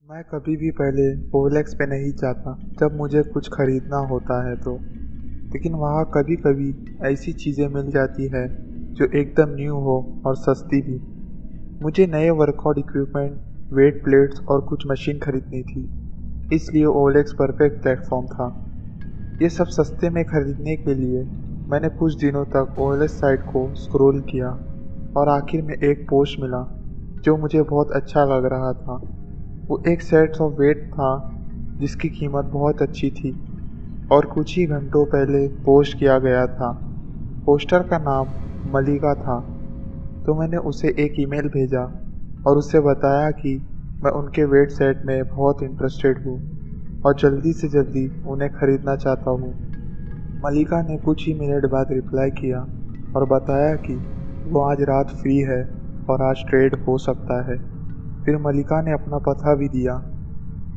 मैं कभी भी पहले ओएलएक्स पे नहीं जाता जब मुझे कुछ खरीदना होता है तो। लेकिन वहाँ कभी कभी ऐसी चीज़ें मिल जाती है जो एकदम न्यू हो और सस्ती भी। मुझे नए वर्कआउट इक्विपमेंट, वेट प्लेट्स और कुछ मशीन खरीदनी थी, इसलिए ओएलएक्स परफेक्ट प्लेटफॉर्म था। ये सब सस्ते में खरीदने के लिए मैंने कुछ दिनों तक ओएलएक्स साइट को स्क्रॉल किया और आखिर में एक पोस्ट मिला जो मुझे बहुत अच्छा लग रहा था। वो एक सेट ऑफ वेट था जिसकी कीमत बहुत अच्छी थी और कुछ ही घंटों पहले पोस्ट किया गया था। पोस्टर का नाम मलिका था। तो मैंने उसे एक ईमेल भेजा और उसे बताया कि मैं उनके वेट सेट में बहुत इंटरेस्टेड हूँ और जल्दी से जल्दी उन्हें खरीदना चाहता हूँ। मलिका ने कुछ ही मिनट बाद रिप्लाई किया और बताया कि वो आज रात फ्री है और आज ट्रेड हो सकता है। फिर मलिका ने अपना पता भी दिया।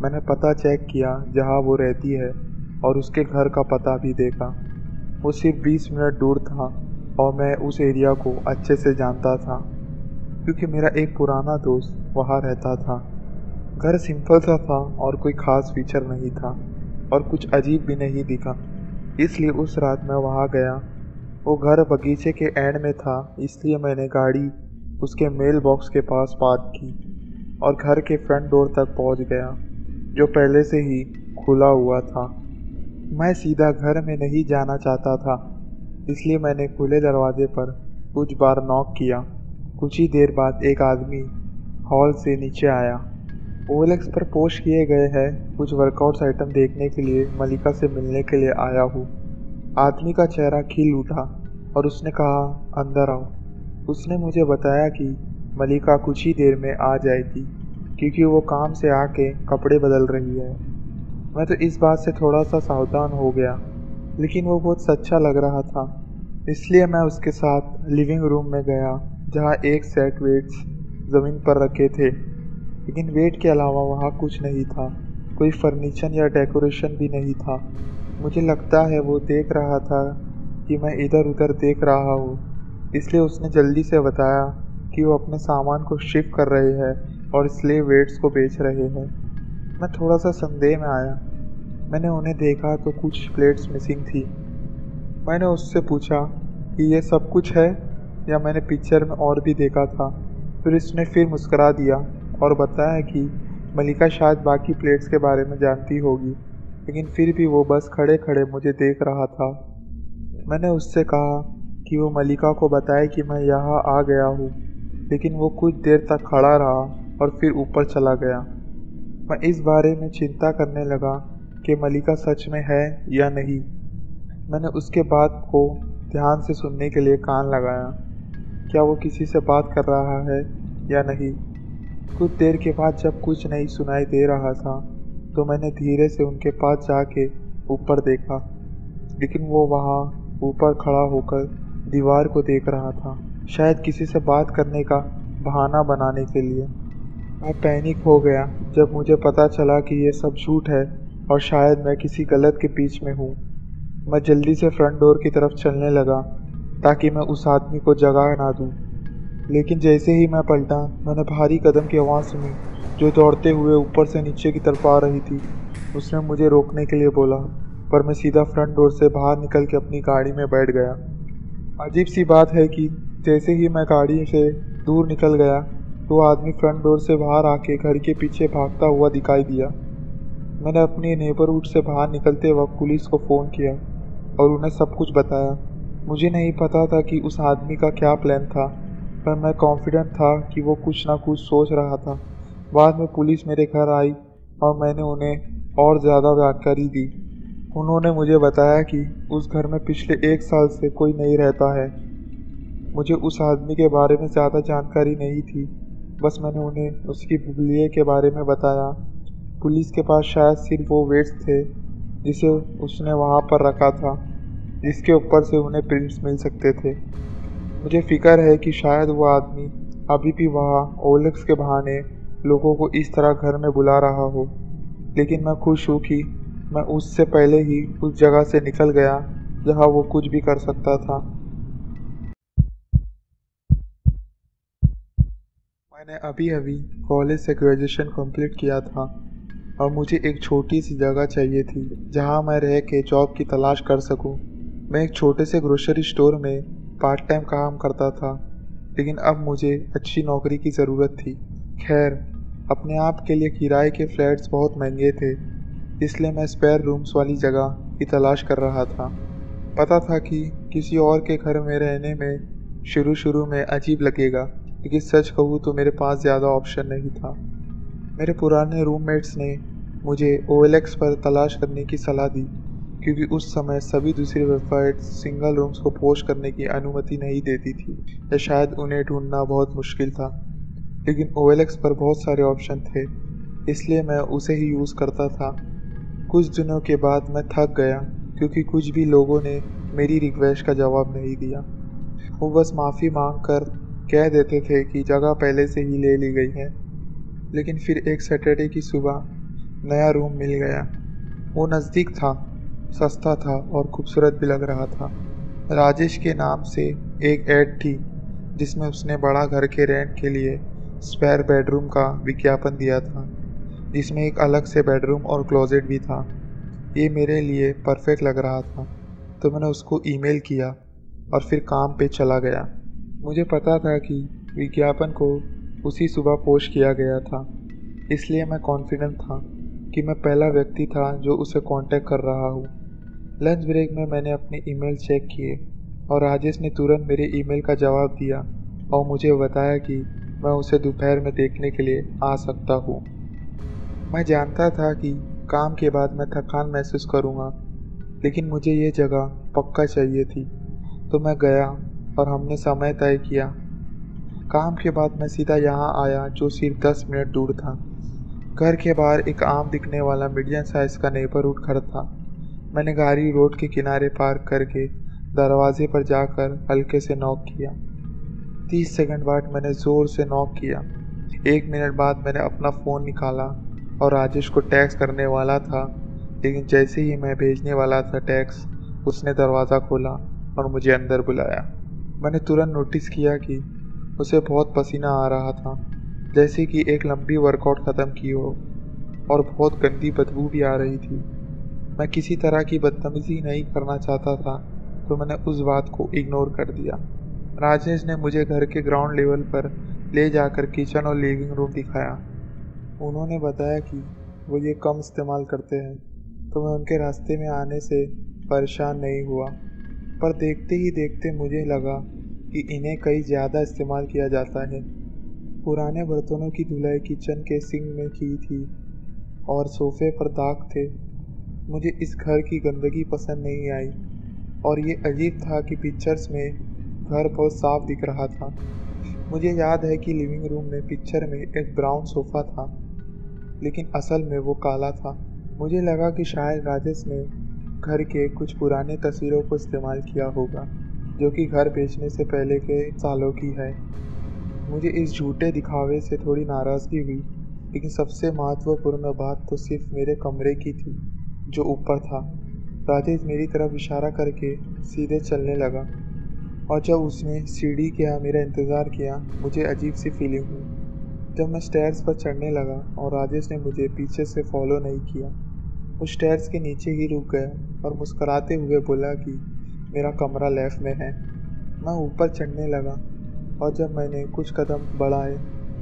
मैंने पता चेक किया जहाँ वो रहती है और उसके घर का पता भी देखा। वो सिर्फ 20 मिनट दूर था और मैं उस एरिया को अच्छे से जानता था क्योंकि मेरा एक पुराना दोस्त वहाँ रहता था। घर सिंपल सा था और कोई ख़ास फीचर नहीं था और कुछ अजीब भी नहीं दिखा, इसलिए उस रात मैं वहाँ गया। वो घर बगीचे के एंड में था, इसलिए मैंने गाड़ी उसके मेल बॉक्स के पास पार्क की और घर के फ्रंट डोर तक पहुंच गया, जो पहले से ही खुला हुआ था। मैं सीधा घर में नहीं जाना चाहता था, इसलिए मैंने खुले दरवाजे पर कुछ बार नॉक किया। कुछ ही देर बाद एक आदमी हॉल से नीचे आया। ओएलएक्स पर पोस्ट किए गए हैं कुछ वर्कआउट्स आइटम देखने के लिए मलिका से मिलने के लिए आया हूँ। आदमी का चेहरा खिल उठा और उसने कहा, अंदर आओ। उसने मुझे बताया कि मलिका कुछ ही देर में आ जाएगी क्योंकि वो काम से आके कपड़े बदल रही है। मैं तो इस बात से थोड़ा सा सावधान हो गया, लेकिन वो बहुत सच्चा लग रहा था, इसलिए मैं उसके साथ लिविंग रूम में गया जहाँ एक सेट वेट्स ज़मीन पर रखे थे। लेकिन वेट के अलावा वहाँ कुछ नहीं था, कोई फर्नीचर या डेकोरेशन भी नहीं था। मुझे लगता है वो देख रहा था कि मैं इधर उधर देख रहा हूँ, इसलिए उसने जल्दी से बताया कि वो अपने सामान को शिफ्ट कर रहे हैं और इसलिए वेट्स को बेच रहे हैं। मैं थोड़ा सा संदेह में आया। मैंने उन्हें देखा तो कुछ प्लेट्स मिसिंग थी। मैंने उससे पूछा कि ये सब कुछ है या मैंने पिक्चर में और भी देखा था। फिर उसने फिर मुस्करा दिया और बताया कि मलिका शायद बाकी प्लेट्स के बारे में जानती होगी, लेकिन फिर भी वो बस खड़े खड़े मुझे देख रहा था। मैंने उससे कहा कि वो मलिका को बताए कि मैं यहाँ आ गया हूँ, लेकिन वो कुछ देर तक खड़ा रहा और फिर ऊपर चला गया। मैं इस बारे में चिंता करने लगा कि मलिका सच में है या नहीं। मैंने उसके बात को ध्यान से सुनने के लिए कान लगाया। क्या वो किसी से बात कर रहा है या नहीं। कुछ देर के बाद जब कुछ नहीं सुनाई दे रहा था तो मैंने धीरे से उनके पास जाके ऊपर देखा, लेकिन वो वहाँ ऊपर खड़ा होकर दीवार को देख रहा था, शायद किसी से बात करने का बहाना बनाने के लिए। मैं पैनिक हो गया जब मुझे पता चला कि ये सब झूठ है और शायद मैं किसी गलत के बीच में हूँ। मैं जल्दी से फ्रंट डोर की तरफ चलने लगा ताकि मैं उस आदमी को जगह ना दूँ। लेकिन जैसे ही मैं पलटा, मैंने भारी कदम की आवाज़ सुनी जो दौड़ते हुए ऊपर से नीचे की तरफ आ रही थी। उसने मुझे रोकने के लिए बोला, पर मैं सीधा फ्रंट डोर से बाहर निकल के अपनी गाड़ी में बैठ गया। अजीब सी बात है कि जैसे ही मैं गाड़ी से दूर निकल गया तो आदमी फ्रंट डोर से बाहर आके घर के पीछे भागता हुआ दिखाई दिया। मैंने अपने नेबरहुड से बाहर निकलते वक्त पुलिस को फ़ोन किया और उन्हें सब कुछ बताया। मुझे नहीं पता था कि उस आदमी का क्या प्लान था, पर मैं कॉन्फिडेंट था कि वो कुछ ना कुछ सोच रहा था। बाद में पुलिस मेरे घर आई और मैंने उन्हें और ज़्यादा जानकारी दी। उन्होंने मुझे बताया कि उस घर में पिछले 1 साल से कोई नहीं रहता है। मुझे उस आदमी के बारे में ज़्यादा जानकारी नहीं थी, बस मैंने उन्हें उसकी बुलिये के बारे में बताया। पुलिस के पास शायद सिर्फ वो वेट्स थे जिसे उसने वहाँ पर रखा था, जिसके ऊपर से उन्हें प्रिंट्स मिल सकते थे। मुझे फिक्र है कि शायद वो आदमी अभी भी वहाँ ओलेक्स के बहाने लोगों को इस तरह घर में बुला रहा हो। लेकिन मैं खुश हूँ कि मैं उससे पहले ही उस जगह से निकल गया जहाँ वो कुछ भी कर सकता था। मैंने अभी अभी कॉलेज से ग्रेजुएशन कंप्लीट किया था और मुझे एक छोटी सी जगह चाहिए थी जहां मैं रह के जॉब की तलाश कर सकूं। मैं एक छोटे से ग्रोसरी स्टोर में पार्ट टाइम काम करता था, लेकिन अब मुझे अच्छी नौकरी की ज़रूरत थी। खैर, अपने आप के लिए किराए के फ्लैट्स बहुत महंगे थे, इसलिए मैं स्पेयर रूम्स वाली जगह की तलाश कर रहा था। पता था कि किसी और के घर में रहने में शुरू शुरू में अजीब लगेगा, लेकिन सच कहूँ तो मेरे पास ज़्यादा ऑप्शन नहीं था। मेरे पुराने रूममेट्स ने मुझे OLX पर तलाश करने की सलाह दी, क्योंकि उस समय सभी दूसरी वेबसाइट सिंगल रूम्स को पोस्ट करने की अनुमति नहीं देती थी, या शायद उन्हें ढूंढना बहुत मुश्किल था। लेकिन OLX पर बहुत सारे ऑप्शन थे, इसलिए मैं उसे ही यूज़ करता था। कुछ दिनों के बाद मैं थक गया, क्योंकि कुछ भी लोगों ने मेरी रिक्वेस्ट का जवाब नहीं दिया। वो बस माफ़ी मांग कर कह देते थे कि जगह पहले से ही ले ली गई है। लेकिन फिर एक सैटरडे की सुबह नया रूम मिल गया। वो नज़दीक था, सस्ता था और खूबसूरत भी लग रहा था। राजेश के नाम से एक ऐड थी जिसमें उसने बड़ा घर के रेंट के लिए स्पेयर बेडरूम का विज्ञापन दिया था, जिसमें एक अलग से बेडरूम और क्लोजेट भी था। ये मेरे लिए परफेक्ट लग रहा था, तो मैंने उसको ईमेल किया और फिर काम पे चला गया। मुझे पता था कि विज्ञापन को उसी सुबह पोस्ट किया गया था, इसलिए मैं कॉन्फिडेंट था कि मैं पहला व्यक्ति था जो उसे कांटेक्ट कर रहा हूँ। लंच ब्रेक में मैंने अपने ईमेल चेक किए और राजेश ने तुरंत मेरे ईमेल का जवाब दिया और मुझे बताया कि मैं उसे दोपहर में देखने के लिए आ सकता हूँ। मैं जानता था कि काम के बाद मैं थकान महसूस करूँगा, लेकिन मुझे ये जगह पक्का चाहिए थी, तो मैं गया और हमने समय तय किया। काम के बाद मैं सीधा यहाँ आया, जो सिर्फ 10 मिनट दूर था। घर के बाहर एक आम दिखने वाला मीडियम साइज का नेबरहुड घर था। मैंने गाड़ी रोड के किनारे पार्क करके दरवाजे पर जाकर हल्के से नॉक किया। 30 सेकंड बाद मैंने ज़ोर से नॉक किया। 1 मिनट बाद मैंने अपना फ़ोन निकाला और राजेश को टैक्स करने वाला था, लेकिन जैसे ही मैं भेजने वाला था टैक्स, उसने दरवाज़ा खोला और मुझे अंदर बुलाया। मैंने तुरंत नोटिस किया कि उसे बहुत पसीना आ रहा था, जैसे कि एक लंबी वर्कआउट ख़त्म की हो, और बहुत गंदी बदबू भी आ रही थी। मैं किसी तरह की बदतमीज़ी नहीं करना चाहता था, तो मैंने उस बात को इग्नोर कर दिया। राजेश ने मुझे घर के ग्राउंड लेवल पर ले जाकर किचन और लिविंग रूम दिखाया। उन्होंने बताया कि वो ये कम इस्तेमाल करते हैं, तो मैं उनके रास्ते में आने से परेशान नहीं हुआ। पर देखते ही देखते मुझे लगा कि इन्हें कहीं ज़्यादा इस्तेमाल किया जाता है। पुराने बर्तनों की धुलाई किचन के सिंक में की थी और सोफे पर दाग थे। मुझे इस घर की गंदगी पसंद नहीं आई, और ये अजीब था कि पिक्चर्स में घर बहुत साफ दिख रहा था। मुझे याद है कि लिविंग रूम में पिक्चर में एक ब्राउन सोफ़ा था, लेकिन असल में वो काला था। मुझे लगा कि शायद राजेश ने घर के कुछ पुराने तस्वीरों को इस्तेमाल किया होगा, जो कि घर बेचने से पहले के सालों की है। मुझे इस झूठे दिखावे से थोड़ी नाराज़गी हुई, लेकिन सबसे महत्वपूर्ण बात तो सिर्फ मेरे कमरे की थी, जो ऊपर था। राजेश मेरी तरफ इशारा करके सीधे चलने लगा, और जब उसने सीढ़ी के यहाँ मेरा इंतज़ार किया, मुझे अजीब सी फीलिंग हुई। जब मैं स्टेयर्स पर चढ़ने लगा और राजेश ने मुझे पीछे से फॉलो नहीं किया, वो स्टेयर्स के नीचे ही रुक गया और मुस्कुराते हुए बोला कि मेरा कमरा लेफ़्ट में है। मैं ऊपर चढ़ने लगा, और जब मैंने कुछ कदम बढ़ाए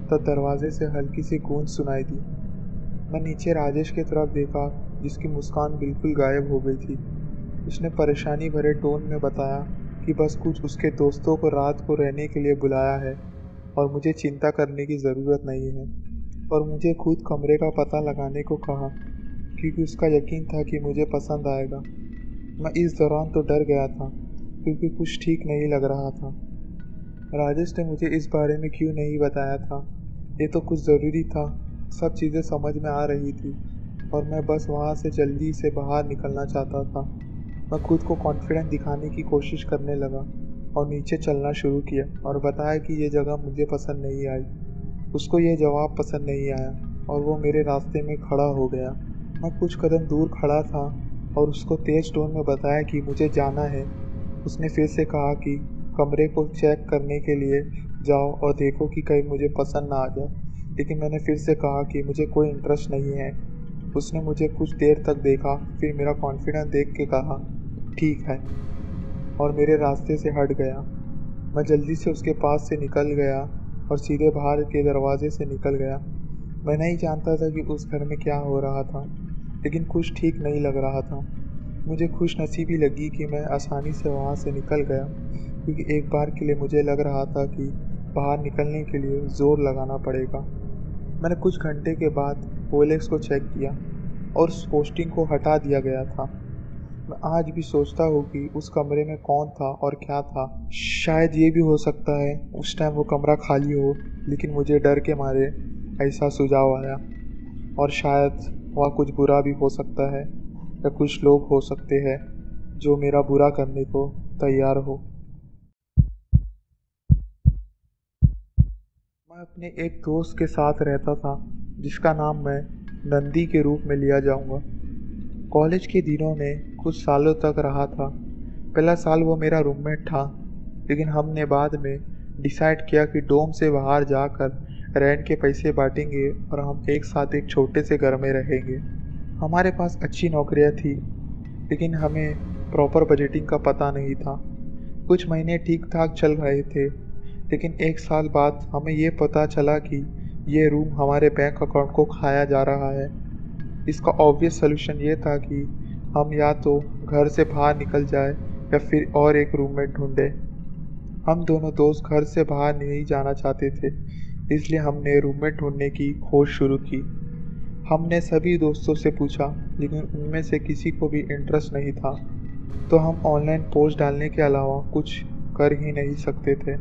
तब दरवाजे से हल्की सी गूंज सुनाई दी। मैं नीचे राजेश की तरफ देखा, जिसकी मुस्कान बिल्कुल गायब हो गई थी। उसने परेशानी भरे टोन में बताया कि बस कुछ उसके दोस्तों को रात को रहने के लिए बुलाया है और मुझे चिंता करने की ज़रूरत नहीं है, और मुझे खुद कमरे का पता लगाने को कहा, क्योंकि उसका यकीन था कि मुझे पसंद आएगा। मैं इस दौरान तो डर गया था, क्योंकि कुछ ठीक नहीं लग रहा था। राजेश ने मुझे इस बारे में क्यों नहीं बताया था, ये तो कुछ ज़रूरी था। सब चीज़ें समझ में आ रही थी, और मैं बस वहाँ से जल्दी से बाहर निकलना चाहता था। मैं खुद को कॉन्फिडेंट दिखाने की कोशिश करने लगा और नीचे चलना शुरू किया और बताया कि ये जगह मुझे पसंद नहीं आई। उसको ये जवाब पसंद नहीं आया और वो मेरे रास्ते में खड़ा हो गया। मैं कुछ कदम दूर खड़ा था और उसको तेज़ टोन में बताया कि मुझे जाना है। उसने फिर से कहा कि कमरे को चेक करने के लिए जाओ और देखो कि कहीं मुझे पसंद ना आ जाए। लेकिन मैंने फिर से कहा कि मुझे कोई इंटरेस्ट नहीं है। उसने मुझे कुछ देर तक देखा, फिर मेरा कॉन्फिडेंस देख के कहा, ठीक है, और मेरे रास्ते से हट गया। मैं जल्दी से उसके पास से निकल गया और सीधे बाहर के दरवाजे से निकल गया। मैं नहीं जानता था कि उस घर में क्या हो रहा था, लेकिन कुछ ठीक नहीं लग रहा था। मुझे खुशनसीबी लगी कि मैं आसानी से वहाँ से निकल गया, क्योंकि एक बार के लिए मुझे लग रहा था कि बाहर निकलने के लिए ज़ोर लगाना पड़ेगा। मैंने कुछ घंटे के बाद ओएलएक्स को चेक किया और उस पोस्टिंग को हटा दिया गया था। मैं आज भी सोचता हूँ कि उस कमरे में कौन था और क्या था। शायद ये भी हो सकता है उस टाइम वो कमरा खाली हो, लेकिन मुझे डर के मारे ऐसा सुझाव आया। और शायद वहाँ कुछ बुरा भी हो सकता है, या कुछ लोग हो सकते हैं जो मेरा बुरा करने को तैयार हो। मैं अपने एक दोस्त के साथ रहता था, जिसका नाम मैं नंदी के रूप में लिया जाऊंगा। कॉलेज के दिनों में कुछ सालों तक रहा था। पहला साल वो मेरा रूममेट था, लेकिन हमने बाद में डिसाइड किया कि डोम से बाहर जाकर रेंट के पैसे बांटेंगे और हम एक साथ एक छोटे से घर में रहेंगे। हमारे पास अच्छी नौकरियां थी, लेकिन हमें प्रॉपर बजटिंग का पता नहीं था। कुछ महीने ठीक ठाक चल रहे थे, लेकिन एक साल बाद हमें ये पता चला कि ये रूम हमारे बैंक अकाउंट को खाया जा रहा है। इसका ऑब्वियस सलूशन ये था कि हम या तो घर से बाहर निकल जाए या फिर और एक रूममेट ढूंढे। हम दोनों दोस्त घर से बाहर नहीं जाना चाहते थे, इसलिए हमने रूममेट ढूंढने की खोज शुरू की। हमने सभी दोस्तों से पूछा, लेकिन उनमें से किसी को भी इंटरेस्ट नहीं था। तो हम ऑनलाइन पोस्ट डालने के अलावा कुछ कर ही नहीं सकते थे।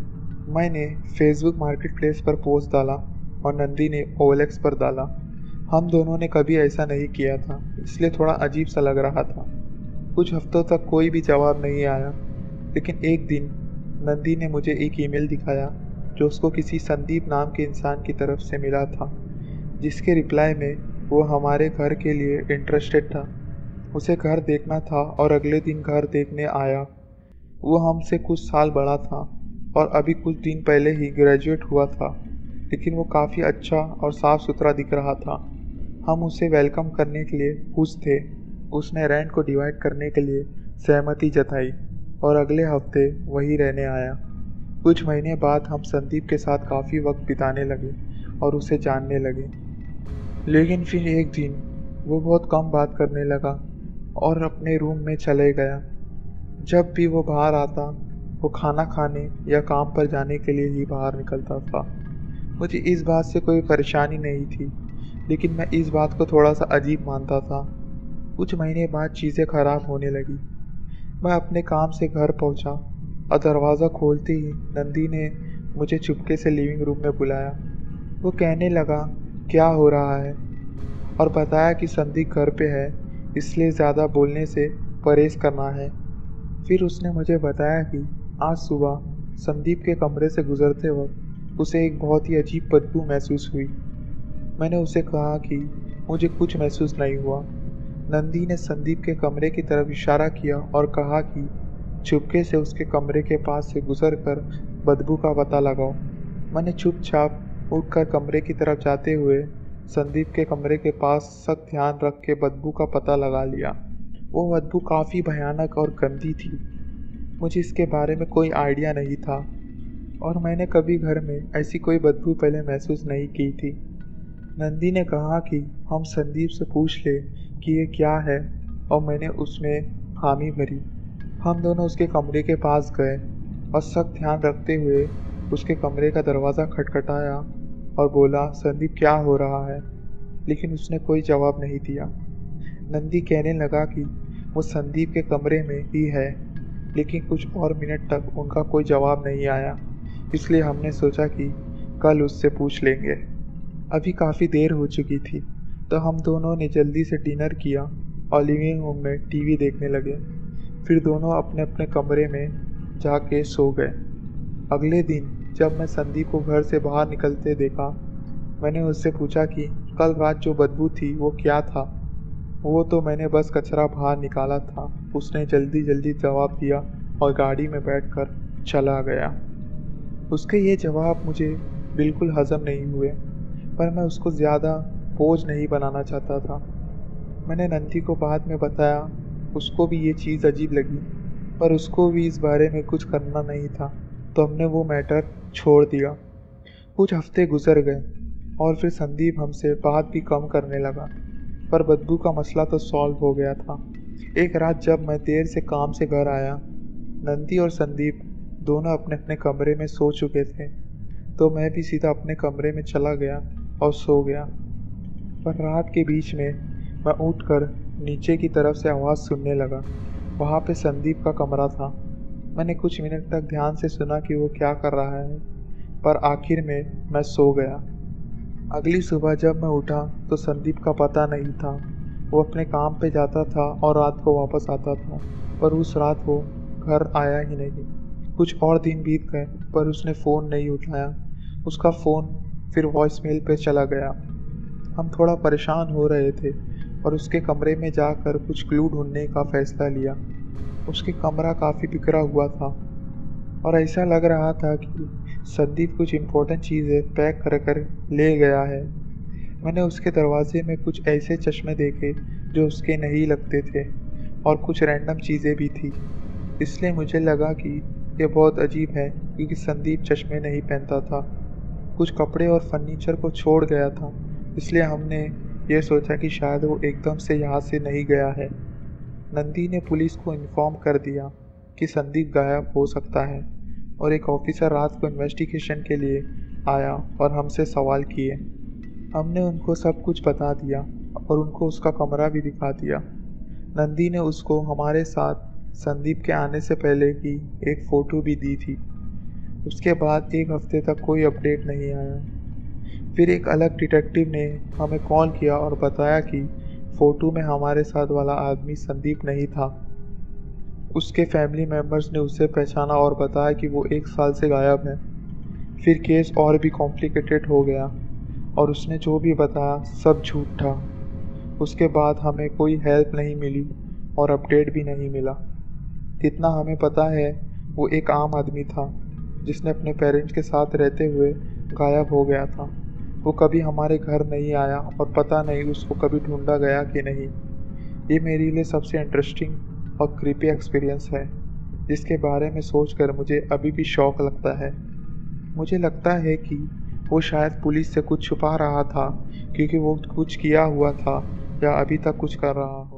मैंने फेसबुक मार्केट प्लेस पर पोस्ट डाला और नंदी ने ओएलएक्स पर डाला। हम दोनों ने कभी ऐसा नहीं किया था, इसलिए थोड़ा अजीब सा लग रहा था। कुछ हफ्तों तक कोई भी जवाब नहीं आया, लेकिन एक दिन नंदी ने मुझे एक ईमेल दिखाया जो उसको किसी संदीप नाम के इंसान की तरफ से मिला था, जिसके रिप्लाई में वो हमारे घर के लिए इंटरेस्टेड था। उसे घर देखना था और अगले दिन घर देखने आया। वो हमसे कुछ साल बड़ा था और अभी कुछ दिन पहले ही ग्रेजुएट हुआ था, लेकिन वो काफ़ी अच्छा और साफ़ सुथरा दिख रहा था। हम उसे वेलकम करने के लिए खुश थे। उसने रेंट को डिवाइड करने के लिए सहमति जताई और अगले हफ्ते वहीं रहने आया। कुछ महीने बाद हम संदीप के साथ काफ़ी वक्त बिताने लगे और उसे जानने लगे। लेकिन फिर एक दिन वो बहुत कम बात करने लगा और अपने रूम में चले गया। जब भी वो बाहर आता, वो खाना खाने या काम पर जाने के लिए ही बाहर निकलता था। मुझे इस बात से कोई परेशानी नहीं थी, लेकिन मैं इस बात को थोड़ा सा अजीब मानता था। कुछ महीने बाद चीज़ें खराब होने लगी। मैं अपने काम से घर पहुंचा और दरवाज़ा खोलते ही नंदी ने मुझे चुपके से लिविंग रूम में बुलाया। वो कहने लगा, क्या हो रहा है, और बताया कि संदीप घर पे है, इसलिए ज़्यादा बोलने से परहेज करना है। फिर उसने मुझे बताया कि आज सुबह संदीप के कमरे से गुजरते वक्त उसे एक बहुत ही अजीब बदबू महसूस हुई। मैंने उसे कहा कि मुझे कुछ महसूस नहीं हुआ। नंदी ने संदीप के कमरे की तरफ इशारा किया और कहा कि चुपके से उसके कमरे के पास से गुजरकर बदबू का पता लगाओ। मैंने चुपचाप उठकर कमरे की तरफ जाते हुए संदीप के कमरे के पास सख्त ध्यान रख के बदबू का पता लगा लिया। वो बदबू काफ़ी भयानक और गंदी थी। मुझे इसके बारे में कोई आइडिया नहीं था और मैंने कभी घर में ऐसी कोई बदबू पहले महसूस नहीं की थी। नंदी ने कहा कि हम संदीप से पूछ ले कि ये क्या है, और मैंने उसमें हामी भरी। हम दोनों उसके कमरे के पास गए और सख्त ध्यान रखते हुए उसके कमरे का दरवाज़ा खटखटाया और बोला, संदीप क्या हो रहा है, लेकिन उसने कोई जवाब नहीं दिया। नंदी कहने लगा कि वो संदीप के कमरे में ही है, लेकिन कुछ और मिनट तक उनका कोई जवाब नहीं आया, इसलिए हमने सोचा कि कल उससे पूछ लेंगे। अभी काफ़ी देर हो चुकी थी, तो हम दोनों ने जल्दी से डिनर किया और लिविंग रूम में टीवी देखने लगे। फिर दोनों अपने अपने कमरे में जाके सो गए। अगले दिन जब मैं संदीप को घर से बाहर निकलते देखा, मैंने उससे पूछा कि कल रात जो बदबू थी वो क्या था। वो तो मैंने बस कचरा बाहर निकाला था, उसने जल्दी जल्दी जवाब दिया और गाड़ी में बैठकर चला गया। उसके ये जवाब मुझे बिल्कुल हज़म नहीं हुए, पर मैं उसको ज़्यादा बोझ नहीं बनाना चाहता था। मैंने नंदी को बाद में बताया, उसको भी ये चीज़ अजीब लगी, पर उसको भी इस बारे में कुछ करना नहीं था, तो हमने वो मैटर छोड़ दिया। कुछ हफ्ते गुजर गए और फिर संदीप हमसे बात भी कम करने लगा, पर बदबू का मसला तो सॉल्व हो गया था। एक रात जब मैं देर से काम से घर आया, नंदी और संदीप दोनों अपने अपने कमरे में सो चुके थे, तो मैं भी सीधा अपने कमरे में चला गया और सो गया। पर रात के बीच में मैं उठकर नीचे की तरफ से आवाज़ सुनने लगा। वहाँ पे संदीप का कमरा था। मैंने कुछ मिनट तक ध्यान से सुना कि वो क्या कर रहा है, पर आखिर में मैं सो गया। अगली सुबह जब मैं उठा तो संदीप का पता नहीं था। वो अपने काम पे जाता था और रात को वापस आता था, पर उस रात वो घर आया ही नहीं। कुछ और दिन बीत गए, पर उसने फ़ोन नहीं उठाया। उसका फ़ोन फिर वॉइसमेल पे चला गया। हम थोड़ा परेशान हो रहे थे और उसके कमरे में जाकर कुछ क्लू ढूंढने का फ़ैसला लिया। उसके कमरा काफ़ी बिखरा हुआ था और ऐसा लग रहा था कि संदीप कुछ इम्पोर्टेंट चीज़ें पैक कर कर ले गया है। मैंने उसके दरवाजे में कुछ ऐसे चश्मे देखे जो उसके नहीं लगते थे और कुछ रैंडम चीज़ें भी थी। इसलिए मुझे लगा कि ये बहुत अजीब है, क्योंकि संदीप चश्मे नहीं पहनता था। कुछ कपड़े और फर्नीचर को छोड़ गया था, इसलिए हमने ये सोचा कि शायद वो एकदम से यहाँ से नहीं गया है। नंदी ने पुलिस को इन्फॉर्म कर दिया कि संदीप गायब हो सकता है और एक ऑफिसर रात को इन्वेस्टिगेशन के लिए आया और हमसे सवाल किए। हमने उनको सब कुछ बता दिया और उनको उसका कमरा भी दिखा दिया। नंदी ने उसको हमारे साथ संदीप के आने से पहले की एक फ़ोटो भी दी थी। उसके बाद एक हफ्ते तक कोई अपडेट नहीं आया। फिर एक अलग डिटेक्टिव ने हमें कॉल किया और बताया कि फ़ोटो में हमारे साथ वाला आदमी संदीप नहीं था। उसके फैमिली मेम्बर्स ने उसे पहचाना और बताया कि वो 1 साल से गायब है। फिर केस और भी कॉम्प्लिकेटेड हो गया और उसने जो भी बताया सब झूठ था। उसके बाद हमें कोई हेल्प नहीं मिली और अपडेट भी नहीं मिला। जितना हमें पता है, वो एक आम आदमी था जिसने अपने पेरेंट्स के साथ रहते हुए गायब हो गया था। वो कभी हमारे घर नहीं आया और पता नहीं उसको कभी ढूंढा गया कि नहीं। ये मेरे लिए सबसे इंटरेस्टिंग और क्रीपी एक्सपीरियंस है, जिसके बारे में सोचकर मुझे अभी भी शौक लगता है। मुझे लगता है कि वो शायद पुलिस से कुछ छुपा रहा था, क्योंकि वो कुछ किया हुआ था या अभी तक कुछ कर रहा हो।